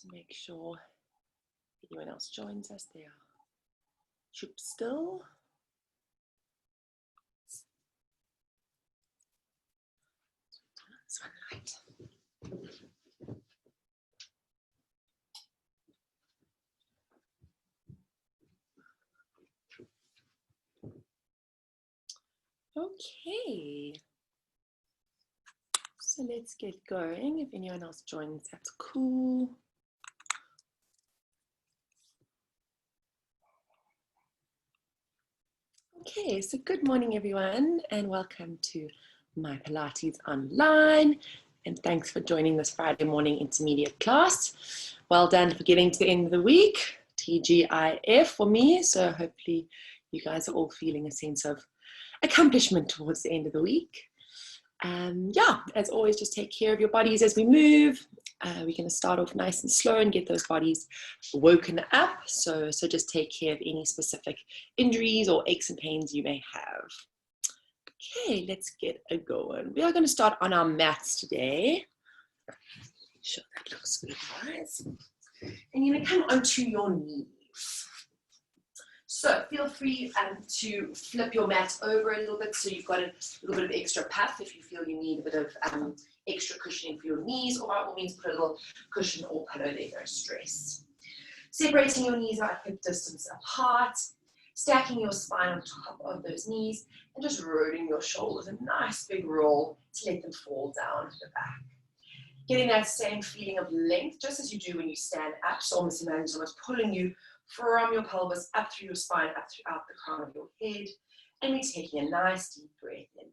to make sure anyone else joins us. They are still. This one right. Okay, so let's get going. If anyone else joins, that's cool. Okay, so good morning everyone and welcome to my Pilates online, and thanks for joining this Friday morning intermediate class. Well done for getting to the end of the week, TGIF for me, so hopefully you guys are all feeling a sense of accomplishment towards the end of the week. Yeah, as always, just take care of your bodies as we move. We're going to start off nice and slow and get those bodies woken up. So just take care of any specific injuries or aches and pains you may have. Okay, let's get a going. We are going to start on our mats today. Sure, that looks good, guys. And you're going to come onto your knees. So feel free to flip your mat over a little bit so you've got a little bit of extra puff if you feel you need a bit of extra cushioning for your knees, or by all means put a little cushion or pillow there, no stress. Separating your knees about hip distance apart, stacking your spine on top of those knees, and just rolling your shoulders, a nice big roll to let them fall down to the back. Getting that same feeling of length, just as you do when you stand up, so almost imagine someone's pulling you from your pelvis up through your spine, up throughout the crown of your head, and we're taking a nice deep breath in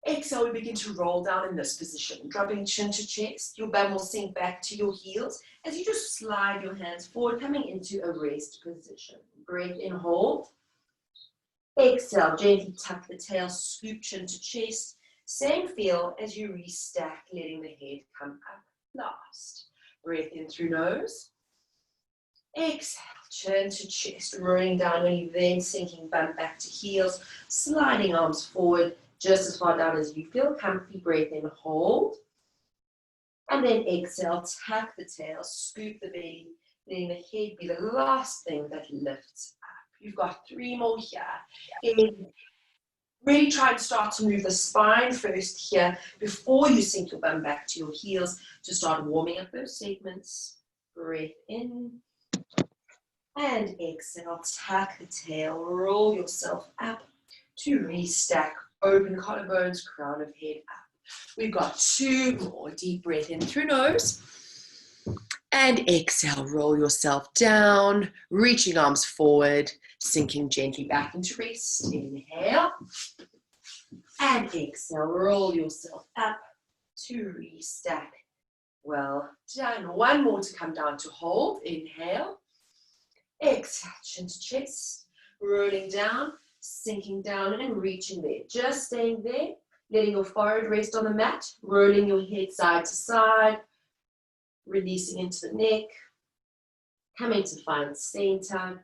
there. Exhale, we begin to roll down in this position, dropping chin to chest. Your bum will sink back to your heels as you just slide your hands forward, coming into a rest position. Breath in, hold. Exhale, gently tuck the tail, scoop chin to chest. Same feel as you restack, letting the head come up last. Breath in through nose. Exhale, chin to chest, rolling down when you then sinking bum back to heels, sliding arms forward just as far down as you feel comfy. Breath in, hold. And then exhale, tuck the tail, scoop the belly, letting the head be the last thing that lifts up. You've got 3 more here. Really try and start to move the spine first here before you sink your bum back to your heels to start warming up those segments. Breath in. And exhale, tuck the tail, roll yourself up to restack, open collarbones, crown of head up. We've got 2 more. Deep breath in through nose. And exhale, roll yourself down, reaching arms forward, sinking gently back into rest. Inhale. And exhale, roll yourself up to restack. Well done. 1 more to come down to hold. Inhale. Exhale, chin to chest, rolling down, sinking down and reaching there. Just staying there, letting your forehead rest on the mat, rolling your head side to side, releasing into the neck, coming to find center,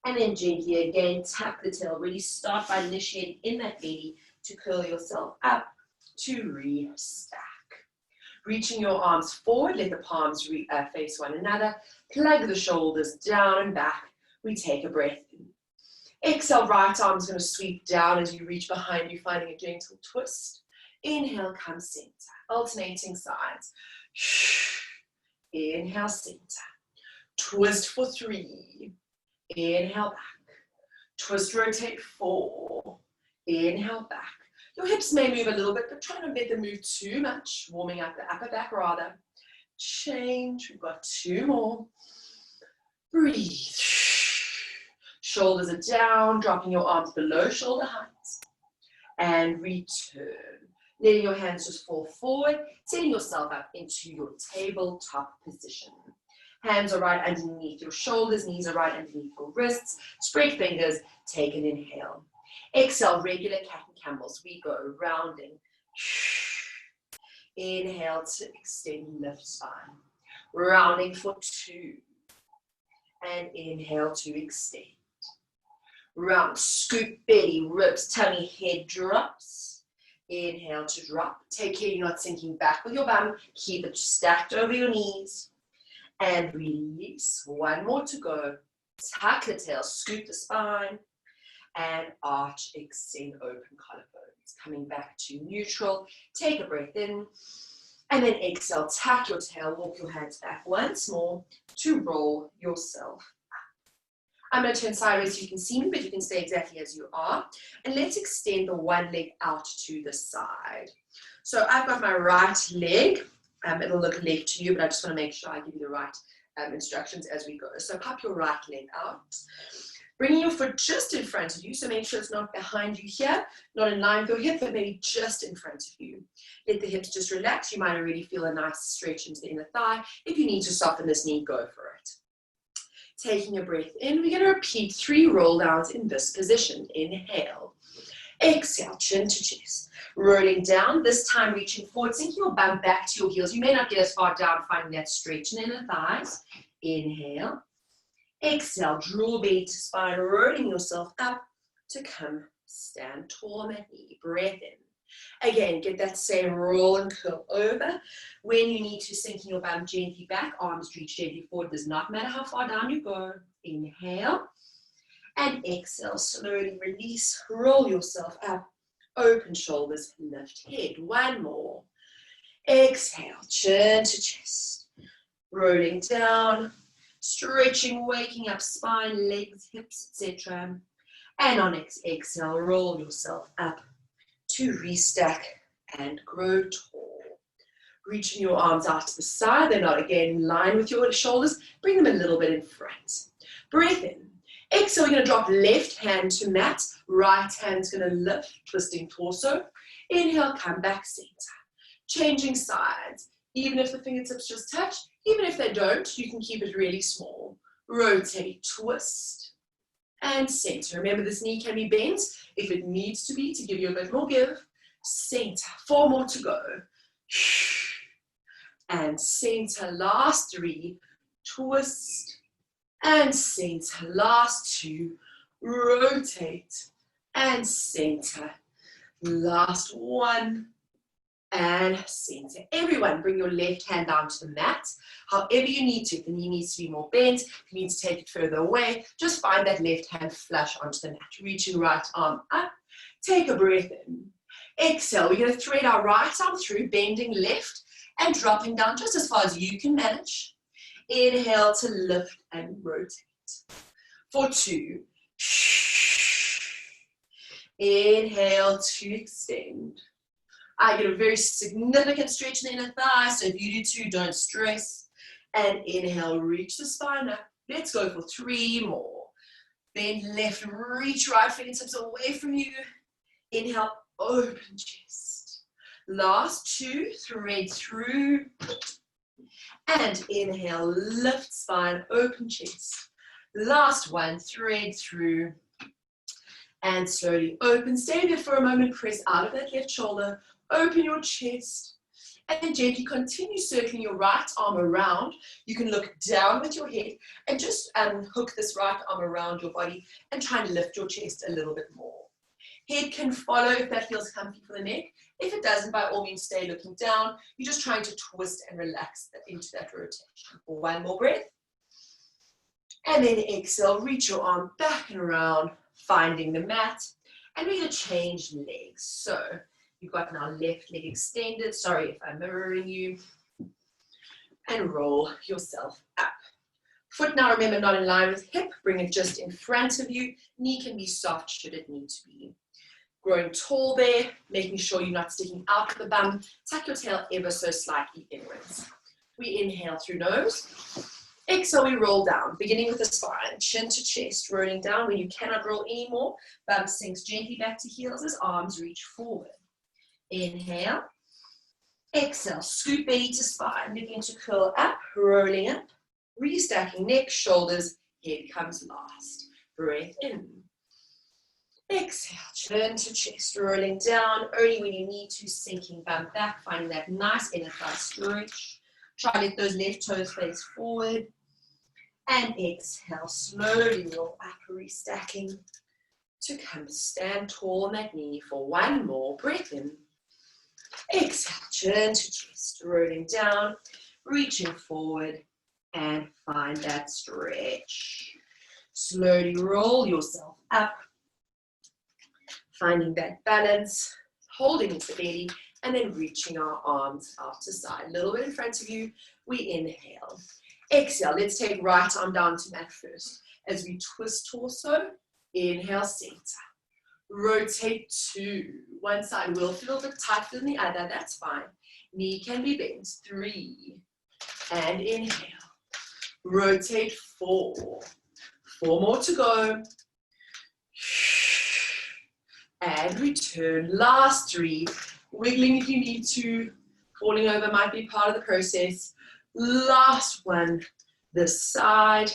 and then gently again, tuck the tail. Really start by initiating in that belly to curl yourself up to restack. Reaching your arms forward, let the palms face one another. Plug the shoulders down and back. We take a breath in. Exhale, right arm is going to sweep down as you reach behind you, finding a gentle twist. Inhale, come center. Alternating sides. Inhale, center. Twist for 3. Inhale, back. Twist, rotate 4. Inhale, back. Your hips may move a little bit, but try not to let them move too much. Warming up the upper back rather. Change. We've got 2 more. Breathe. Shoulders are down, dropping your arms below shoulder height. And return. Letting your hands just fall forward, setting yourself up into your tabletop position. Hands are right underneath your shoulders, knees are right underneath your wrists. Spread fingers, take an inhale. Exhale, regular cat and camels. We go rounding. Inhale to extend left spine. Rounding for 2. And inhale to extend. Round, scoop, belly, ribs, tummy, head drops. Inhale to drop. Take care you're not sinking back with your bum. Keep it stacked over your knees. And release. One more to go. Tuck the tail, scoot the spine. And arch, extend, open collarbones. Coming back to neutral. Take a breath in. And then exhale, tuck your tail, walk your hands back once more to roll yourself up. I'm going to turn sideways so you can see me, but you can stay exactly as you are. And let's extend the one leg out to the side. So I've got my right leg. It'll look left to you, but I just want to make sure I give you the right instructions as we go. So pop your right leg out. Bringing your foot just in front of you, so make sure it's not behind you here, not in line with your hip, but maybe just in front of you. Let the hips just relax. You might already feel a nice stretch into the inner thigh. If you need to soften this knee, go for it. Taking a breath in, we're going to repeat 3 roll downs in this position. Inhale. Exhale, chin to chest. Rolling down, this time reaching forward, sinking your bum back to your heels. You may not get as far down, finding that stretch in the inner thighs. Inhale. Exhale, draw belly to spine, rolling yourself up to come stand tall on that knee. Breath in. Again, get that same roll and curl over. When you need to, sinking your bum gently back, arms reach gently forward. Does not matter how far down you go. Inhale. And exhale, slowly release. Roll yourself up. Open shoulders, lift head. One more. Exhale, chin to chest. Rolling down. Stretching, waking up spine, legs, hips, etc. And on exhale, roll yourself up to restack and grow tall. Reaching your arms out to the side. They're not again in line with your shoulders. Bring them a little bit in front. Breath in. Exhale, we're going to drop left hand to mat. Right hand's going to lift, twisting torso. Inhale, come back center. Changing sides. Even if the fingertips just touch, even if they don't, you can keep it really small. Rotate, twist, and center. Remember, this knee can be bent if it needs to be to give you a bit more give. Center, 4 more to go. And center, last 3. Twist, and center, last 2. Rotate, and center. Last 1. And center. Everyone, bring your left hand down to the mat. However you need to. If the knee needs to be more bent, if you need to take it further away, just find that left hand flush onto the mat. Reaching right arm up. Take a breath in. Exhale. We're going to thread our right arm through, bending left and dropping down just as far as you can manage. Inhale to lift and rotate. For 2. Inhale to extend. I get a very significant stretch in the inner thigh, so if you do too, don't stress. And inhale, reach the spine up. Let's go for 3 more. Bend left, reach right, fingertips away from you. Inhale, open chest. Last 2, thread through. And inhale, lift spine, open chest. Last 1, thread through. And slowly open. Stay there for a moment, press out of that left shoulder. Open your chest and then gently continue circling your right arm around. You can look down with your head and just hook this right arm around your body and try and lift your chest a little bit more. Head can follow if that feels comfy for the neck. If it doesn't, by all means, stay looking down. You're just trying to twist and relax into that rotation. 1 more breath. And then exhale, reach your arm back and around, finding the mat. And we're going to change legs. So you've got now left leg extended. Sorry if I'm mirroring you. And roll yourself up. Foot now, remember, not in line with hip. Bring it just in front of you. Knee can be soft should it need to be. Growing tall there, making sure you're not sticking out of the bum. Tuck your tail ever so slightly inwards. We inhale through nose. Exhale, we roll down, beginning with the spine, chin to chest, rolling down. When you cannot roll anymore, bum sinks gently back to heels as arms reach forward. Inhale. Exhale, scoop belly to spine, begin to curl up, rolling up, restacking neck, shoulders, head comes last. Breath in. Exhale, chin to chest, rolling down, only when you need to, sinking bum back, finding that nice inner thigh stretch. Try to let those left toes face forward. And exhale, slowly roll up, restacking to come stand tall on that knee for 1 more. Breath in. Exhale, chin to chest, rolling down, reaching forward, and find that stretch. Slowly roll yourself up, finding that balance, holding the belly, and then reaching our arms out to side. A little bit in front of you, we inhale. Exhale, let's take right arm down to mat first. As we twist torso, inhale, center. Rotate to one side. Will feel a bit tighter than the other, that's fine. Knee can be bent, 3. And inhale. Rotate 4. 4 more to go. And return. Last 3. Wiggling if you need to. Falling over might be part of the process. Last one. This side.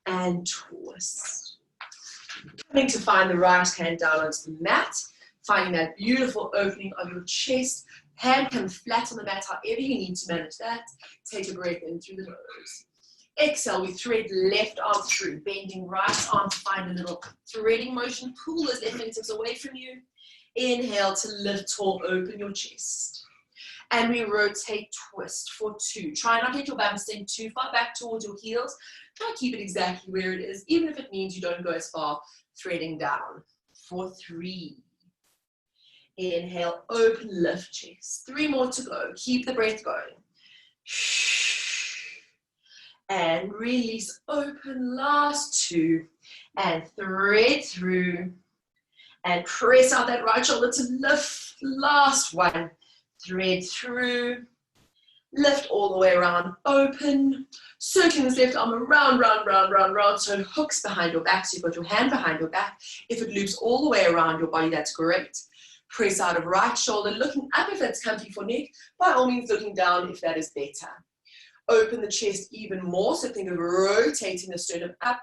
And twist. Coming to find the right hand down onto the mat. Finding that beautiful opening of your chest. Hand comes flat on the mat, however you need to manage that. Take a breath in through the nose. Exhale, we thread left arm through, bending right arm to find a little threading motion. Pull those left fingertips away from you. Inhale to lift tall, open your chest. And we rotate, twist for 2. Try not to let your bum sink too far back towards your heels. Try to keep it exactly where it is, even if it means you don't go as far, threading down. For 3. Inhale, open, lift chest. 3 more to go. Keep the breath going. And release, open, last 2. And thread through. And press out that right shoulder to lift, last 1. Thread through. Lift all the way around, open. Circling this left arm around, round, so it hooks behind your back, so you've got your hand behind your back. If it loops all the way around your body, that's great. Press out of right shoulder, looking up if that's comfy for neck. By all means, looking down if that is better. Open the chest even more, so think of rotating the sternum up.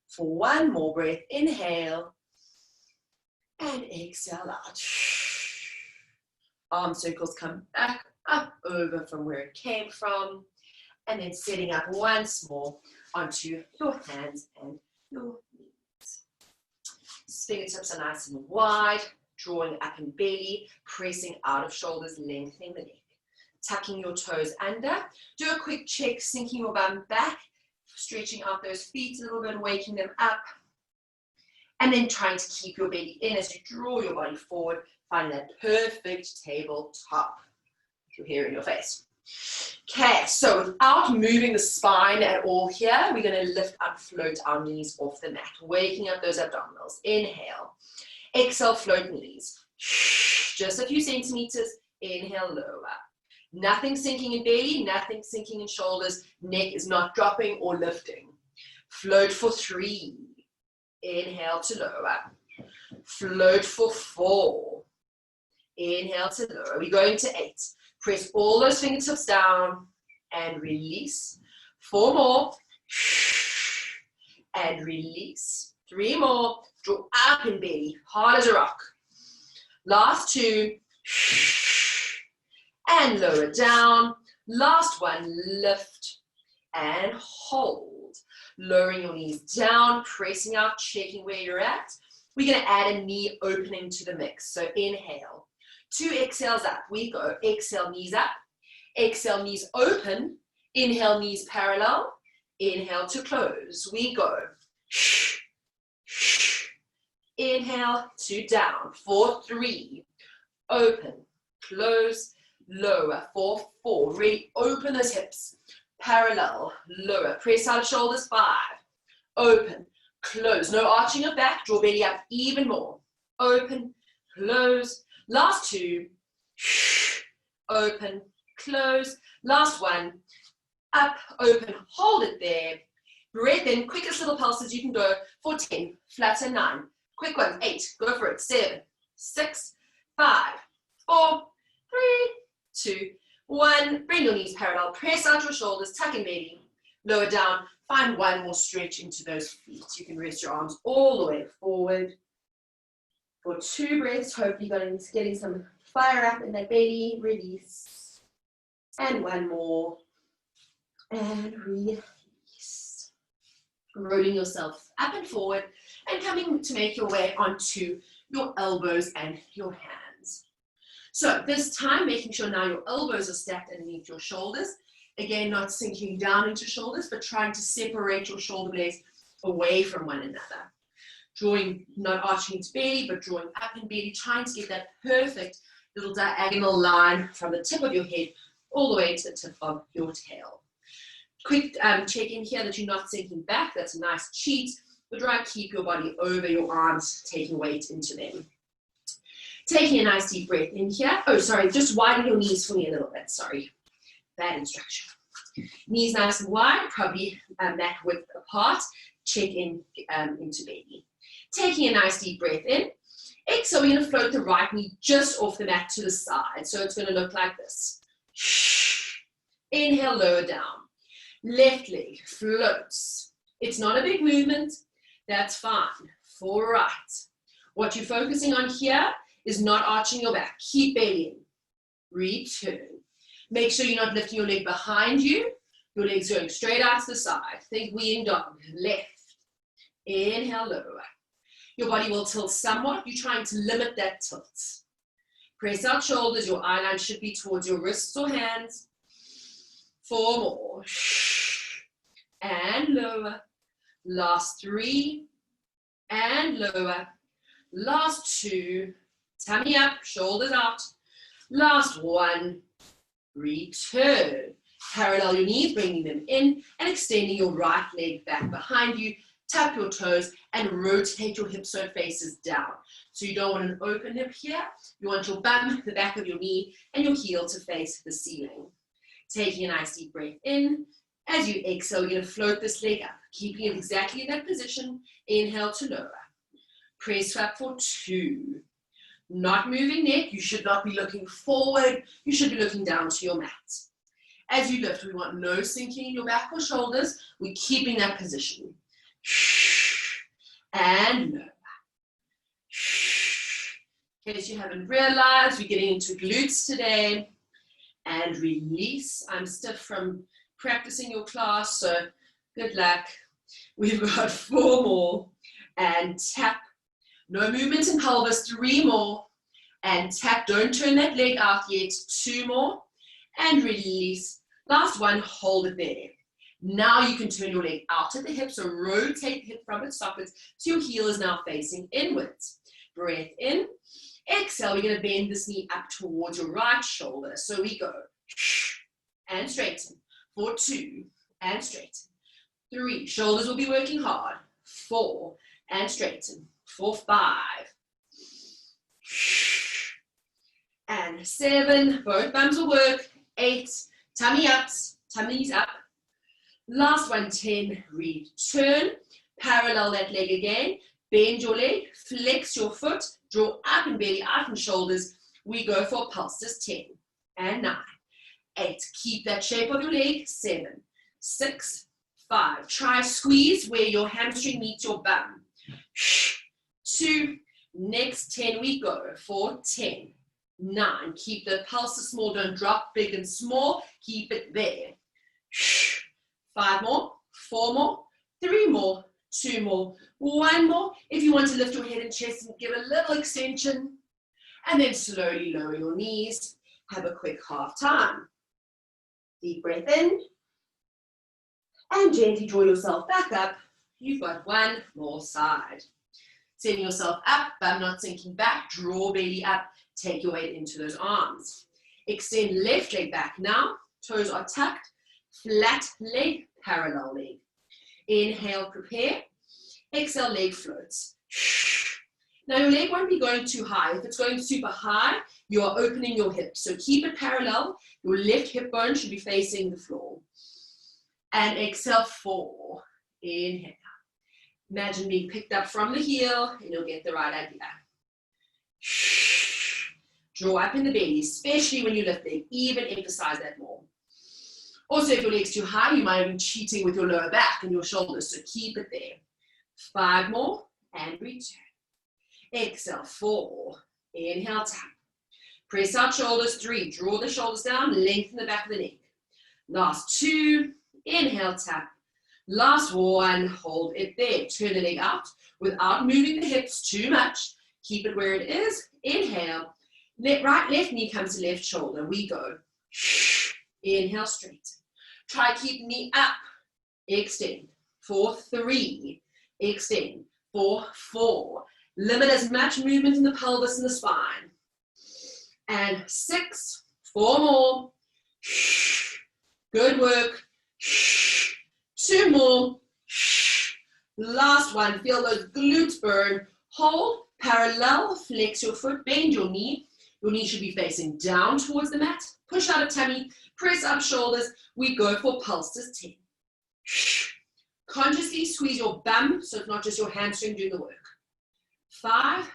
For 1 more breath, inhale. And exhale out. Arm circles come back, up, over from where it came from. And then setting up once more onto your hands and your knees. Fingertips are nice and wide. Drawing up in belly, pressing out of shoulders, lengthening the neck. Tucking your toes under. Do a quick check, sinking your bum back, stretching out those feet a little bit, waking them up. And then trying to keep your belly in as you draw your body forward, finding that perfect tabletop. Your hair in your face. Okay, so without moving the spine at all here, we're going to lift up, float our knees off the mat, waking up those abdominals. Inhale. Exhale, float knees. Just a few centimeters. Inhale, lower. Nothing sinking in belly, nothing sinking in shoulders. Neck is not dropping or lifting. Float for 3. Inhale to lower. Float for 4. Inhale to lower. We're going to 8. Press all those fingertips down and release. 4 more. And release. 3 more. Draw up in belly, hard as a rock. Last 2. And lower down. Last 1, lift and hold. Lowering your knees down, pressing out, checking where you're at. We're going to add a knee opening to the mix. So inhale. 2 exhales up. We go. Exhale, knees up. Exhale, knees open. Inhale, knees parallel. Inhale to close. We go. Inhale to down. For 3. Open. Close. Lower. For 4. Really open those hips. Parallel. Lower. Press out shoulders. 5. Open. Close. No arching of back. Draw belly up even more. Open. Close. Last 2. Open. Close. Last 1. Up. Open. Hold it there. Breath in. Quickest little pulses you can go for 10. Flatten 9. Quick ones. 8. Go for it. 7. 6. 5. 4. 3. 2. 1. Bring your knees parallel. Press out your shoulders. Tuck in belly. Lower down. Find 1 more stretch into those feet. You can rest your arms all the way forward. For 2 breaths, hopefully getting some fire up in that belly. Release. And 1 more. And release. Rolling yourself up and forward and coming to make your way onto your elbows and your hands. So this time, making sure now your elbows are stacked underneath your shoulders. Again, not sinking down into shoulders, but trying to separate your shoulder blades away from one another. Drawing, not arching into belly, but drawing up in belly, trying to get that perfect little diagonal line from the tip of your head all the way to the tip of your tail. Quick check in here that you're not sinking back. That's a nice cheat, but try to keep your body over your arms, taking weight into them. Taking a nice deep breath in here. Oh, sorry, just widen your knees for me a little bit. Sorry, bad instruction. Knees nice and wide, probably neck width apart. Check in into baby. Taking a nice deep breath in. Exhale, we're going to float the right knee just off the mat to the side. So it's going to look like this. Inhale, lower down. Left leg floats. It's not a big movement. That's fine. For right. What you're focusing on here is not arching your back. Keep belly in. Return. Make sure you're not lifting your leg behind you. Your leg's going straight out to the side. Think weeing dog. Left. Inhale, lower. Your body will tilt somewhat. You're trying to limit that tilt. Press out shoulders. Your eye line should be towards your wrists or hands. 4 more. And lower. Last 3. And lower. Last 2. Tummy up, shoulders out. Last 1. Return. Parallel your knees, bringing them in and extending your right leg back behind you. Tap your toes and rotate your hips so it faces down. So you don't want an open hip here. You want your bum, the back of your knee, and your heel to face the ceiling. Taking a nice deep breath in. As you exhale, you're going to float this leg up, keeping it exactly in that position. Inhale to lower. Press up for 2. Not moving neck. You should not be looking forward. You should be looking down to your mat. As you lift, we want no sinking in your back or shoulders. We're keeping that position. And lower. In case you haven't realized, we're getting into glutes today. And release. I'm stiff from practicing your class, so good luck. We've got 4 more. And tap. No movement in pelvis. 3 more. And tap. Don't turn that leg out yet. 2 more. And release. Last 1. Hold it there. Now you can turn your leg out at the hip, so rotate the hip from its sockets so your heel is now facing inwards. Breath in. Exhale, we're going to bend this knee up towards your right shoulder. So we go and straighten. For 2 and straighten. 3, shoulders will be working hard. 4 and straighten. For 5. And 7, both bums will work. 8, tummy ups, tummies up. Last 1, 10, return. Parallel that leg again. Bend your leg, flex your foot, draw up and belly, out and shoulders. We go for pulses. 10 and 9, 8. Keep that shape of your leg. 7, 6, 5. Try squeeze where your hamstring meets your bum. 2, next 10 we go for 10, 9. Keep the pulses small, don't drop big and small. Keep it there. 5 more, 4 more, 3 more, 2 more, 1 more. If you want to lift your head and chest and give a little extension, and then slowly lower your knees. Have a quick half time. Deep breath in, and gently draw yourself back up. You've got 1 more side. Setting yourself up, bum not sinking back, draw belly up, take your weight into those arms. Extend left leg back now, toes are tucked, flat leg, parallel leg. Inhale, prepare. Exhale, leg floats. Now your leg won't be going too high. If it's going super high, you are opening your hips. So keep it parallel. Your left hip bone should be facing the floor. And exhale, 4. Inhale. Imagine being picked up from the heel, and you'll get the right idea. Draw up in the belly, especially when you lift leg. Even emphasize that more. Also, if your leg's too high, you might have been cheating with your lower back and your shoulders, so keep it there. 5 more, and return. Exhale, 4. Inhale, tap. Press out shoulders. 3, draw the shoulders down, lengthen the back of the neck. Last 2, inhale, tap. Last 1, hold it there. Turn the leg out without moving the hips too much. Keep it where it is. Inhale. Right, left knee comes to left shoulder. We go. Inhale, straight. Try keep knee up. Extend. For 3. Extend. For 4. Limit as much movement in the pelvis and the spine. And 6. 4 more. Good work. 2 more. Last one. Feel those glutes burn. Hold. Parallel. Flex your foot. Bend your knee. Your knee should be facing down towards the mat. Push out of tummy. Press up shoulders. We go for pulses 10. Consciously squeeze your bum so it's not just your hamstring doing the work. 5,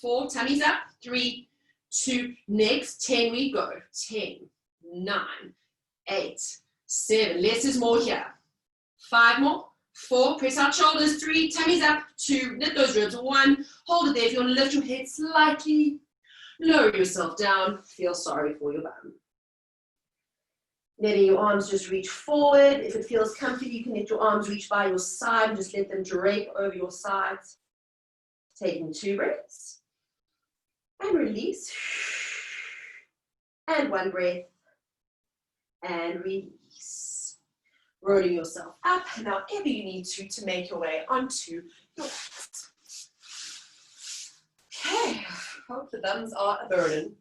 4, tummies up. 3, 2, next 10 we go. 10, 9, 8, 7. Less is more here. 5 more. 4, press out shoulders. 3, tummies up. 2, knit those ribs. 1, hold it there. If you want to lift your head slightly, lower yourself down. Feel sorry for your bum. Letting your arms just reach forward. If it feels comfy, you can let your arms reach by your side and just let them drape over your sides. Taking 2 breaths. And release. And 1 breath. And release. Rolling yourself up, however you need to make your way onto your mat. Okay, hope the thumbs are a burden.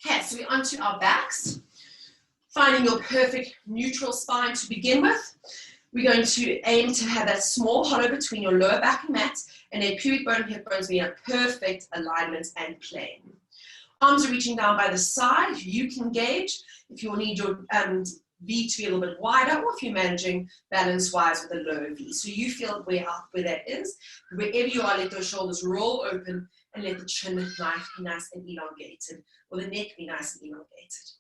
Okay, so we're onto our backs. Finding your perfect neutral spine to begin with. We're going to aim to have that small hollow between your lower back and mat, and then pubic bone and hip bones being a perfect alignment and plane. Arms are reaching down by the side. You can gauge if you will need your V to be a little bit wider, or if you're managing balance-wise with a lower V. So you feel where that is. Wherever you are, let those shoulders roll open and let the chin be nice and elongated, or the neck be nice and elongated.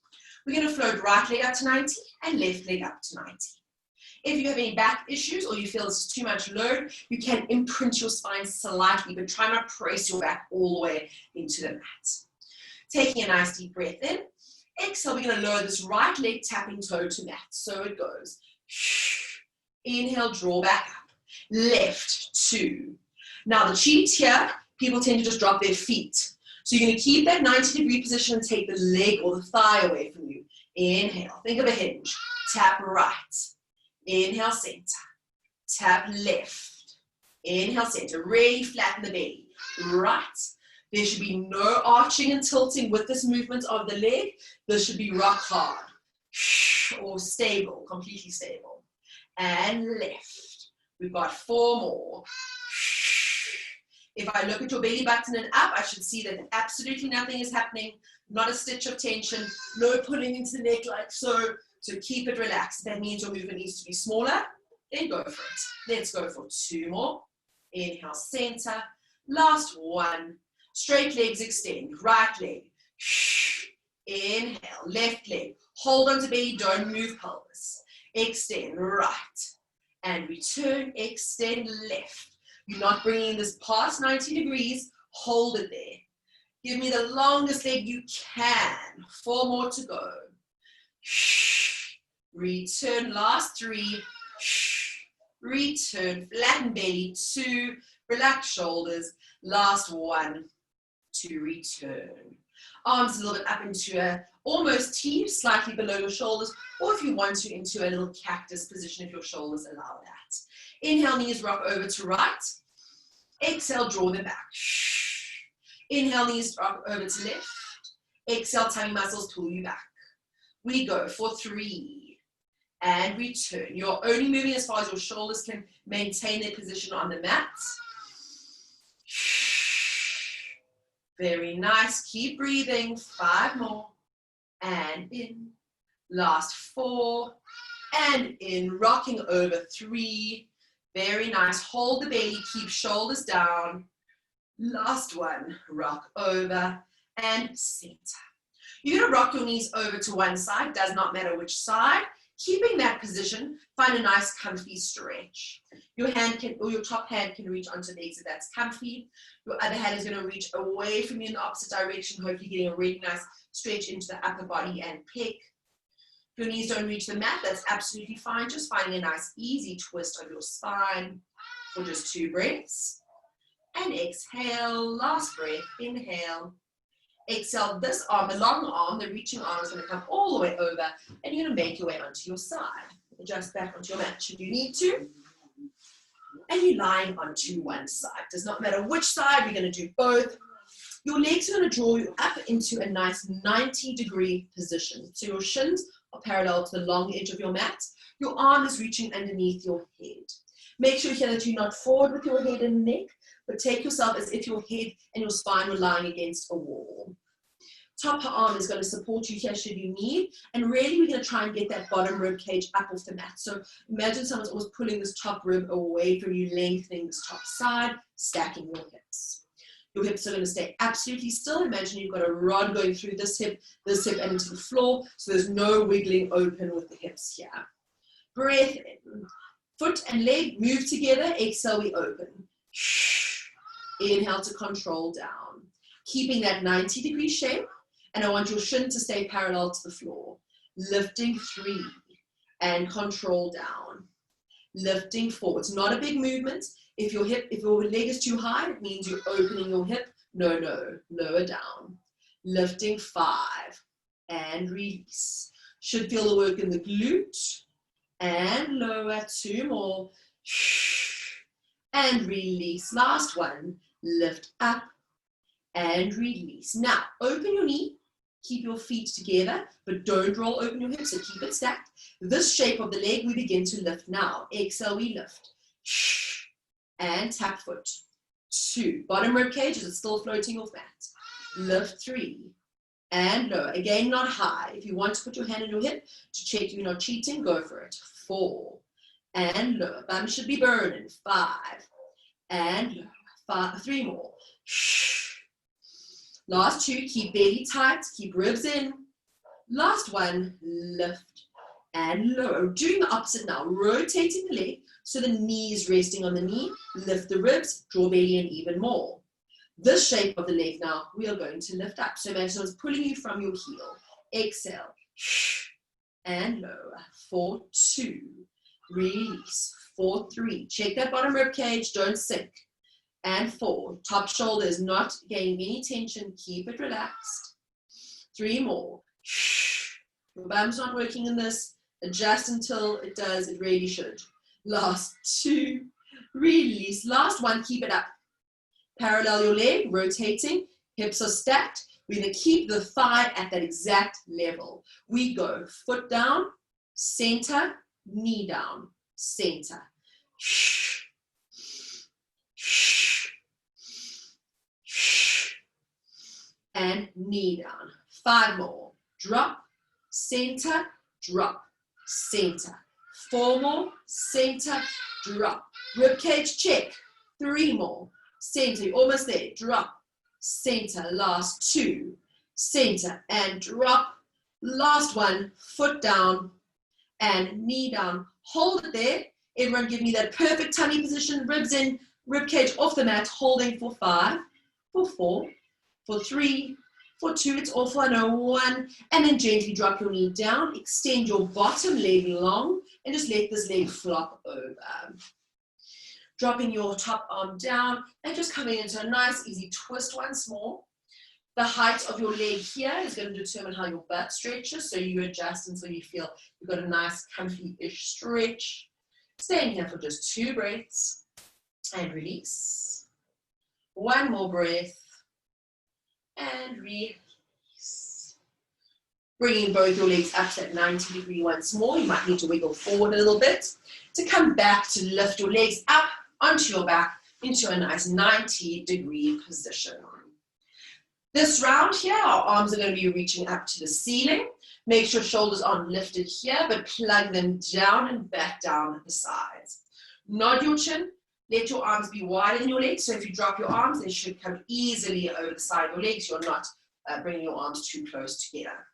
We're going to float right leg up to 90 and left leg up to 90. If you have any back issues or you feel this is too much load, you can imprint your spine slightly, but try not to press your back all the way into the mat. Taking a nice deep breath in. Exhale, we're going to lower this right leg tapping toe to mat. So it goes. Inhale, draw back up. Left, 2. Now the cheat here, people tend to just drop their feet. So you're going to keep that 90-degree position and take the leg or the thigh away from you. Inhale, think of a hinge. Tap right. Inhale, center. Tap left. Inhale, center. Really flatten the belly. Right. There should be no arching and tilting with this movement of the leg. This should be rock hard. Or stable, completely stable. And left. We've got 4 more. If I look at your belly button and up, I should see that absolutely nothing is happening, not a stitch of tension, no pulling into the neck like so. So keep it relaxed. That means your movement needs to be smaller. Then go for it. Let's go for 2 more. Inhale, center. Last 1. Straight legs extend. Right leg. Inhale, left leg. Hold onto belly, don't move pelvis. Extend, right. And return, extend, left. You're not bringing this past 90 degrees, hold it there. Give me the longest leg you can. 4 more to go. Return, last 3. Return, flatten belly, 2. Relax shoulders, last 1 to return. Arms a little bit up into a almost T, slightly below your shoulders, or if you want to, into a little cactus position if your shoulders allow that. Inhale, knees rock over to right. Exhale, draw them back. Inhale, knees rock over to left. Exhale, tummy muscles pull you back. We go for 3 and return. You're only moving as far as your shoulders can maintain their position on the mat. Very nice. Keep breathing. 5 more. And in. Last 4. And in. Rocking over 3. Very nice. Hold the belly. Keep shoulders down. Last 1. Rock over and center. You're going to rock your knees over to one side. Does not matter which side. Keeping that position, find a nice comfy stretch. Your hand can, or your top hand can reach onto the exit, that's comfy. Your other hand is going to reach away from you in the opposite direction, hopefully getting a really nice stretch into the upper body and pec. If your knees don't reach the mat, that's absolutely fine. Just finding a nice easy twist of your spine for just 2 breaths. And exhale, last breath, inhale. Exhale, this arm, the long arm, the reaching arm is going to come all the way over, and you're going to make your way onto your side. Adjust back onto your mat should you need to. And you're lying onto one side. Does not matter which side, we're going to do both. Your legs are going to draw you up into a nice 90-degree position. So your shins are parallel to the long edge of your mat. Your arm is reaching underneath your head. Make sure here that you're not forward with your head and neck, but take yourself as if your head and your spine were lying against a wall. Top arm is going to support you here should you need, and really we're going to try and get that bottom rib cage up off the mat. So imagine someone's always pulling this top rib away from you, lengthening this top side, stacking your hips. Your hips are going to stay absolutely still. Imagine you've got a rod going through this hip, and into the floor, so there's no wiggling open with the hips here. Breath in. Foot and leg move together. Exhale, we open. Inhale to control down. Keeping that 90-degree shape, and I want your shin to stay parallel to the floor. Lifting 3 and control down. Lifting 4. It's not a big movement. If your leg is too high, it means you're opening your hip. No, lower down. Lifting 5 and release. Should feel the work in the glute. And lower, 2 more. And release. Last one. Lift up and release. Now, open your knee. Keep your feet together, but don't roll open your hips, so keep it stacked. This shape of the leg, we begin to lift now. Exhale, we lift. And tap foot. 2. Bottom rib cage, is it still floating off mat? Lift 3. And lower. Again, not high. If you want to put your hand on your hip to check you're not cheating, go for it. 4. And lower. Bum should be burning. 5. And lower. 3 more. Last 2, keep belly tight, keep ribs in. Last 1, lift and lower. Doing the opposite now, rotating the leg so the knee is resting on the knee. Lift the ribs, draw belly in even more. This shape of the leg now, we are going to lift up. So imagine someone's pulling you from your heel. Exhale and lower. 4, 2, release. 4, 3. Check that bottom rib cage, don't sink. And 4, top shoulder is not gaining any tension, keep it relaxed. 3 more. Your bum's not working in this, adjust until it does, it really should. Last 2, release. Last 1, keep it up. Parallel your leg, rotating, hips are stacked. We're going to keep the thigh at that exact level. We go foot down, center, knee down, center. And knee down. 5 more. Drop, center, drop, center. 4 more, center, drop. Rib cage check. 3 more. Center, you're almost there. Drop, center. Last 2. Center and drop. Last 1. Foot down and knee down. Hold it there. Everyone give me that perfect tummy position. Ribs in, rib cage off the mat. Holding for 5, for 4. For 3, for 2, it's off on a 1, and then gently drop your knee down, extend your bottom leg long, and just let this leg flop over. Dropping your top arm down, and just coming into a nice, easy twist once more. The height of your leg here is going to determine how your butt stretches, so you adjust until you feel you've got a nice, comfy-ish stretch. Staying here for just 2 breaths, and release. 1 more breath. And release. Bringing both your legs up to that 90-degree once more. You might need to wiggle forward a little bit to come back to lift your legs up onto your back into a nice 90-degree position. This round here, our arms are going to be reaching up to the ceiling. Make sure shoulders aren't lifted here, but plug them down and back down at the sides. Nod your chin. Let your arms be wider than your legs. So if you drop your arms, they should come easily over the side of your legs. You're not bringing your arms too close together.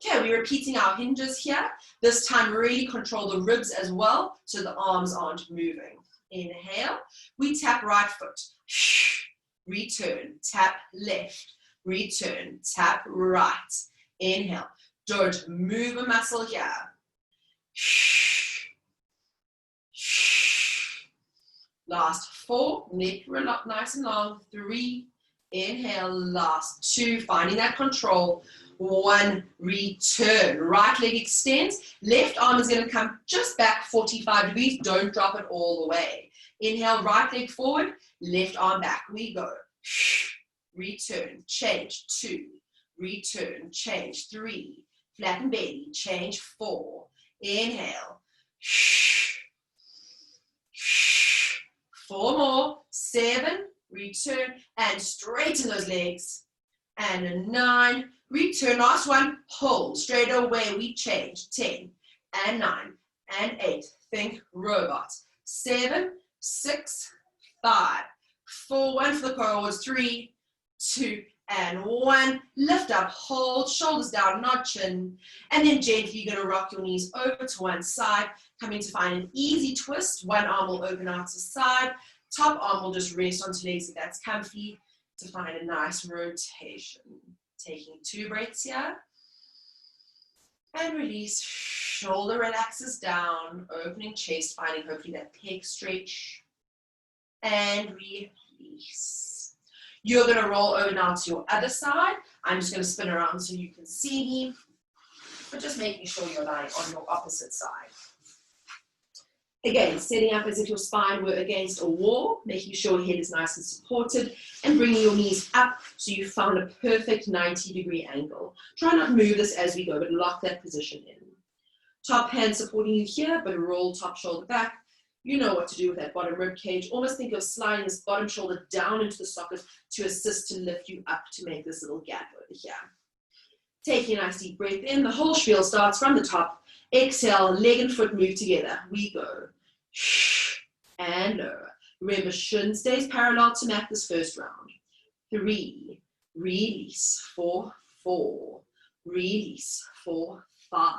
Okay, we're repeating our hinges here. This time, really control the ribs as well, so the arms aren't moving. Inhale. We tap right foot. Return. Tap left. Return. Tap right. Inhale. Don't move a muscle here. Last 4, neck nice and long. 3, Inhale, last 2, finding that control. 1, return. Right leg extends. Left arm is going to come just back 45 degrees. Don't drop it all the way. Inhale, right leg forward, left arm back. We go. Return, change. 2, return, change. 3, flatten belly, change. 4, inhale. 4 more, 7, return, and straighten those legs. And 9, return, last one, hold, straight away, we change. 10, and 9, and 8, think robot. 7, 6, 5, 4, 1 for the corals, 3, 2, and 1, lift up, hold, shoulders down, not chin, and then gently you're going to rock your knees over to one side, coming to find an easy twist. One arm will open out to the side, top arm will just rest onto legs if that's comfy, to find a nice rotation. Taking 2 breaths here, and release, shoulder relaxes down, opening chest, finding hopefully that pec stretch, and release. You're going to roll over now to your other side. I'm just going to spin around so you can see me, but just making sure you're lying on your opposite side. Again, setting up as if your spine were against a wall, making sure your head is nice and supported, and bringing your knees up so you found a perfect 90-degree angle. Try not to move this as we go, but lock that position in. Top hand supporting you here, but roll top shoulder back. You know what to do with that bottom rib cage. Almost think of sliding this bottom shoulder down into the socket to assist to lift you up to make this little gap over here. Taking a nice deep breath in. The whole spiel starts from the top. Exhale, leg and foot move together. We go. And lower. Remember, shin stays parallel to mat this first round. 3, release. 4, 4, release. 4, 5.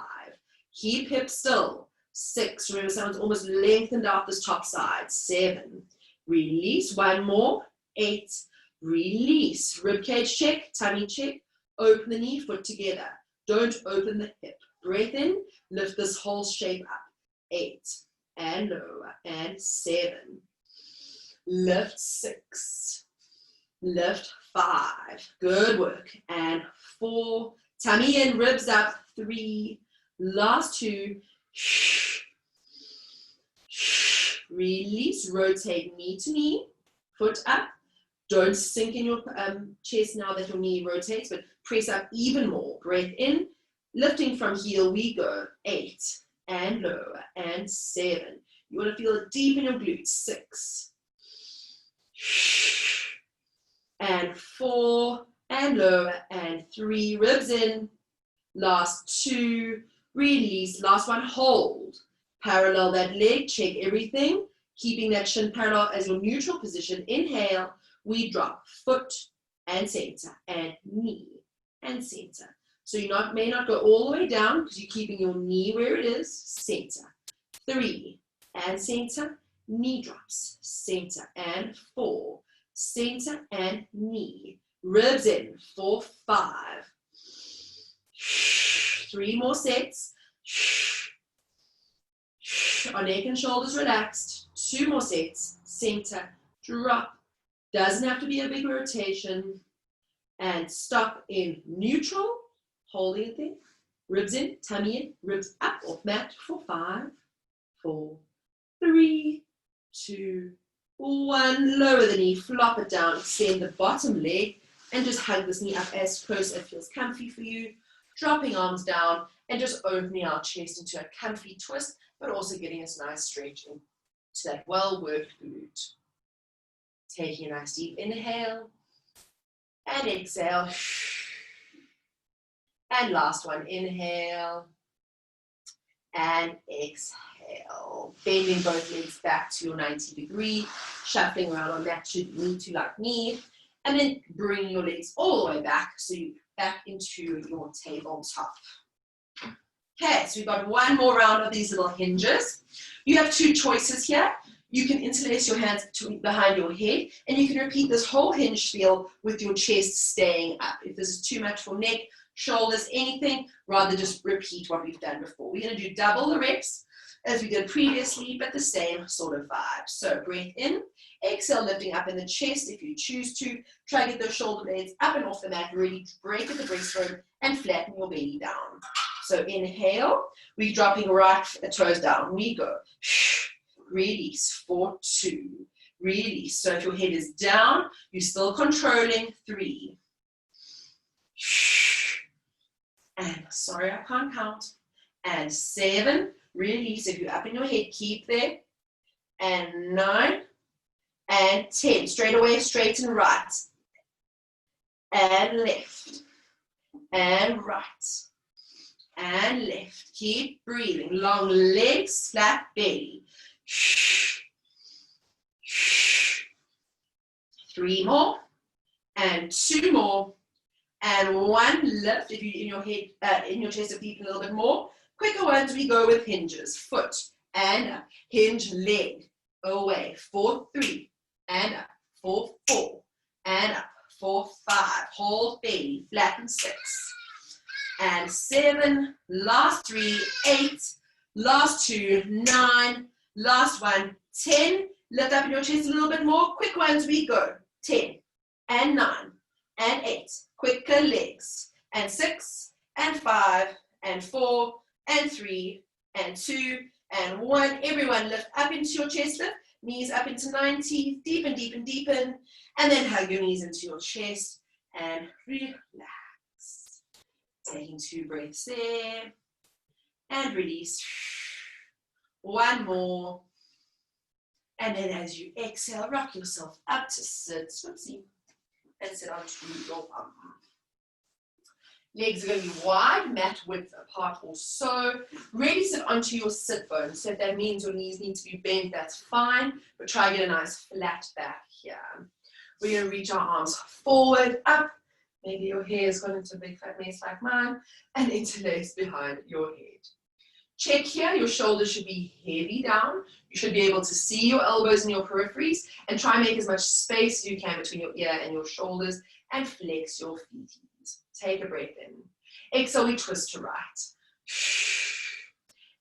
Keep hips still. 6, remember someone's almost lengthened out this top side. 7, release. 1 more. 8, release. Rib cage check, tummy check. Open the knee, foot together. Don't open the hip. Breath in, lift this whole shape up. 8, and lower, and 7. Lift 6. Lift 5. Good work. And 4. Tummy in, ribs up. 3. Last 2. Release, rotate knee to knee, foot up. Don't sink in your chest now that your knee rotates, but press up even more. Breath in, lifting from heel, we go. 8, and lower, and 7. You want to feel it deep in your glutes. 6, and 4, and lower, and 3. Ribs in. Last 2. Release. Last one, hold. Parallel that leg, check everything. Keeping that shin parallel as your neutral position. Inhale, we drop foot and center, and knee and center. So you may not go all the way down because you're keeping your knee where it is, center. 3, and center, knee drops, center, and 4, center, and knee. Ribs in, 4, 5. 3 more sets. Our neck and shoulders relaxed. 2 more sets. Center, drop. Doesn't have to be a big rotation. And stop in neutral. Holding it there. Ribs in, tummy in, ribs up off mat for 5, 4, 3, 2, 1. Lower the knee, flop it down, extend the bottom leg, and just hug this knee up as close as it feels comfy for you. Dropping arms down and just opening our chest into a comfy twist, but also getting us nice stretch into that well-worked glute. Taking a nice deep inhale and exhale. And last one, inhale and exhale. Bending both legs back to your 90-degree, shuffling around on that should you need to like me. And then bring your legs all the way back, so you back into your tabletop. Okay, so we've got one more round of these little hinges. You have 2 choices here. You can interlace your hands behind your head, and you can repeat this whole hinge spiel with your chest staying up. If this is too much for neck, shoulders, anything, rather just repeat what we've done before. We're going to do double the reps. as we did previously, but the same sort of vibe. So breath in, exhale, lifting up in the chest if you choose to. Try to get those shoulder blades up and off the mat, really break at the breastbone and flatten your belly down. So inhale, we're dropping right toes down. We go, release for 2, release. So if your head is down, you're still controlling 3. And sorry, I can't count. And 7, release. If you're up in your head, keep there. And 9, and 10. Straight away, straight and right. And left. And right. And left. Keep breathing. Long legs, flat belly. 3 more. And 2 more. And 1 lift. If you're in your head, in your chest, deep a little bit more. Quicker ones, we go with hinges. Foot and up. Hinge, leg. Away. For 3. And up. For 4. And up. For 5. Hold belly. Flatten 6. And 7. Last 3. 8. Last 2. 9. Last 1. 10. Lift up in your chest a little bit more. Quick ones, we go. 10. And 9. And 8. Quicker legs. And 6. And 5. And 4. And 3. And 2. And 1. Everyone lift up into your chest lift. Knees up into 90. Deepen, deepen, deepen. And then hug your knees into your chest. And relax. Taking 2 breaths there. And release. 1 more. And then as you exhale, rock yourself up to sit. Swoopsie. And sit onto your bum. Legs are going to be wide, mat width apart or so. Really sit onto your sit bone. So if that means your knees need to be bent, that's fine. But try to get a nice flat back here. We're going to reach our arms forward, up. Maybe your hair has gone into a big fat mess like mine. And interlace behind your head. Check here, your shoulders should be heavy down. You should be able to see your elbows and your peripheries. And try and make as much space as you can between your ear and your shoulders. And flex your feet. Take a breath in. Exhale, we twist to right.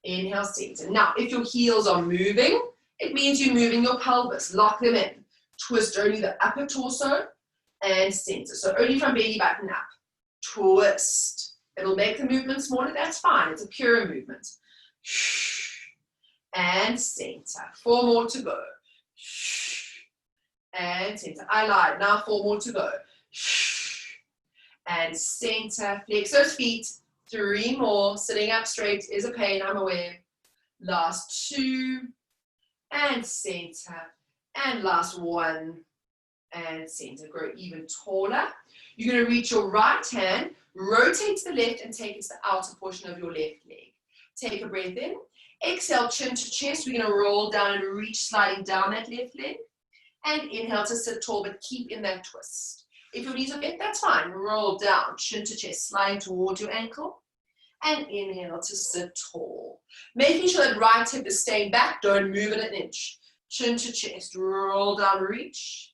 Inhale, center. Now, if your heels are moving, it means you're moving your pelvis. Lock them in. Twist only the upper torso and center. So only from belly button up. Twist. It'll make the movement smaller. That's fine. It's a pure movement. And center. 4 more to go. And center. I lied. Now 4 more to go. And center, flex those feet. 3 more. Sitting up straight is a pain, I'm aware. Last 2. And center. And last 1. And center. Grow even taller. You're going to reach your right hand, rotate to the left, and take it to the outer portion of your left leg. Take a breath in. Exhale, chin to chest. We're going to roll down and reach, sliding down that left leg. And inhale to sit tall, but keep in that twist. If your knees are bent, that's fine. Roll down, chin to chest, sliding towards your ankle. And inhale to sit tall. Making sure that right hip is staying back. Don't move it an inch. Chin to chest, roll down, reach.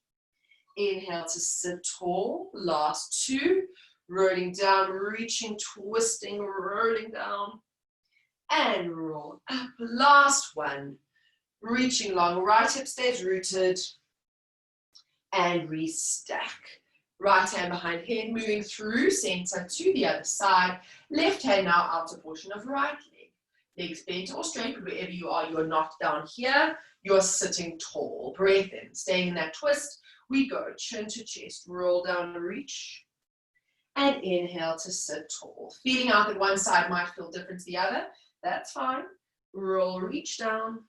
Inhale to sit tall. Last 2. Rolling down, reaching, twisting, rolling down. And roll up. Last 1. Reaching long. Right hip stays rooted. And restack. Right hand behind head, moving through center to the other side. Left hand now outer portion of right leg. Legs bent or straight, but wherever you are not down here. You're sitting tall. Breath in, staying in that twist. We go chin to chest, roll down, reach. And inhale to sit tall. Feeling out that one side might feel different to the other. That's fine. Roll, reach down.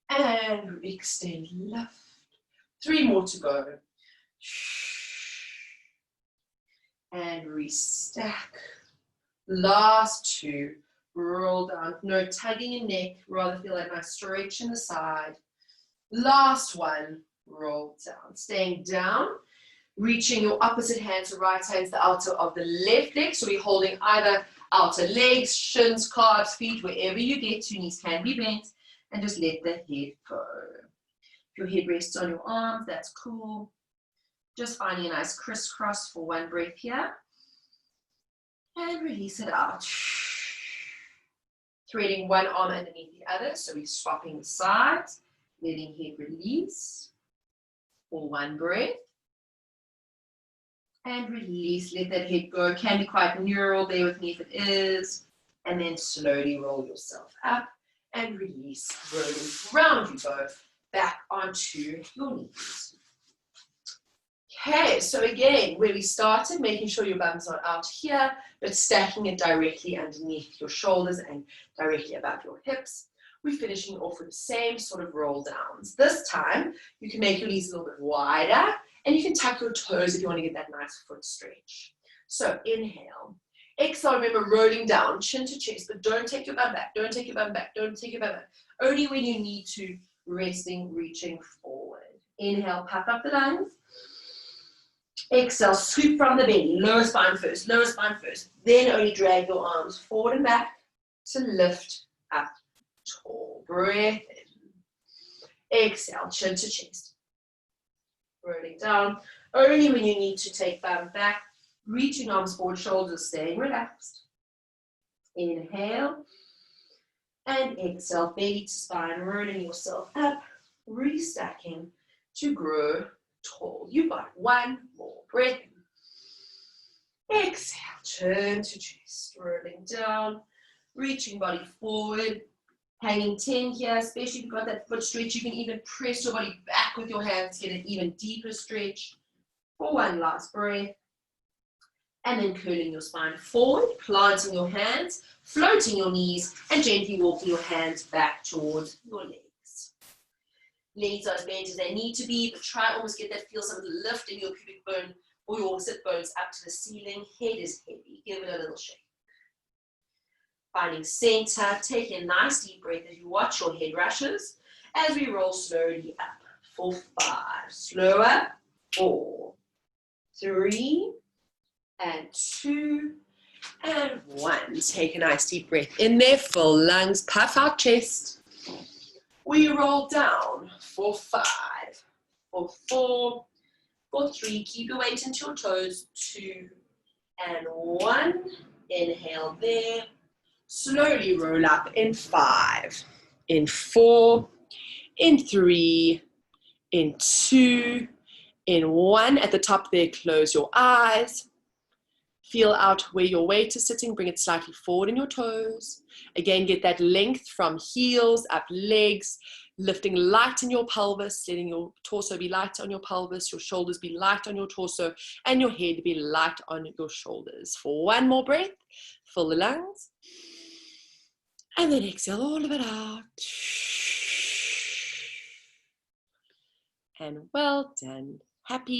And extend, lift. 3 more to go. And restack. Last 2. Roll down. No tugging in neck. Rather feel like a nice stretch in the side. Last 1. Roll down. Staying down. Reaching your opposite hand. So right hand is the outer of the left leg. So we're holding either outer legs, shins, calves, feet, wherever you get to. Knees can be bent. And just let the head go. If your head rests on your arms, that's cool. Just finding a nice crisscross for 1 breath here. And release it out. threading one arm underneath the other. So we're swapping the sides, letting head release for one breath. And release, let that head go. It can be quite neural, bear with me if it is. And then slowly roll yourself up and release, rolling round you go, back onto your knees. Okay, so again, where we started, making sure your bum's not out here, but stacking it directly underneath your shoulders and directly above your hips. We're finishing off with the same sort of roll downs. This time, you can make your knees a little bit wider, and you can tuck your toes if you want to get that nice foot stretch. So inhale. Exhale, remember rolling down, chin to chest, but don't take your bum back, don't take your bum back, don't take your bum back. Only when you need to, resting, reaching forward. Inhale, puff up the lungs. Exhale, scoop from the belly, lower spine first, then only drag your arms forward and back to lift up tall. Breath in. Exhale, chin to chest. Rolling down, only when you need to take bum back, reaching arms forward, shoulders staying relaxed. Inhale, and exhale, belly to spine, rolling yourself up, restacking to grow tall. You've got one more breath. Exhale, turn to chest, rolling down, reaching body forward, hanging 10 here, especially if you've got that foot stretch. You can even press your body back with your hands, get an even deeper stretch for one last breath. And then curling your spine forward, planting your hands, floating your knees, and gently walking your hands back towards your legs. Legs are as bent as they need to be, but try almost get that, feel some of the lift in your pubic bone or your sit bones up to the ceiling. Head is heavy. Give it a little shake. Finding center, taking a nice deep breath as you watch your head rushes as we roll slowly up for 5. Slower. 4, 3, and 2, and 1. Take a nice deep breath in there, full lungs, puff out chest. We roll down for 5, for 4, for 3. Keep your weight into your toes. 2 and 1. Inhale there. Slowly roll up in 5, in 4, in 3, in 2, in 1. At the top there, close your eyes. Feel out where your weight is sitting. Bring it slightly forward in your toes. Again, get that length from heels up legs, lifting light in your pelvis, letting your torso be light on your pelvis, your shoulders be light on your torso, and your head be light on your shoulders. For one more breath, fill the lungs. And then exhale all of it out. And well done. Happy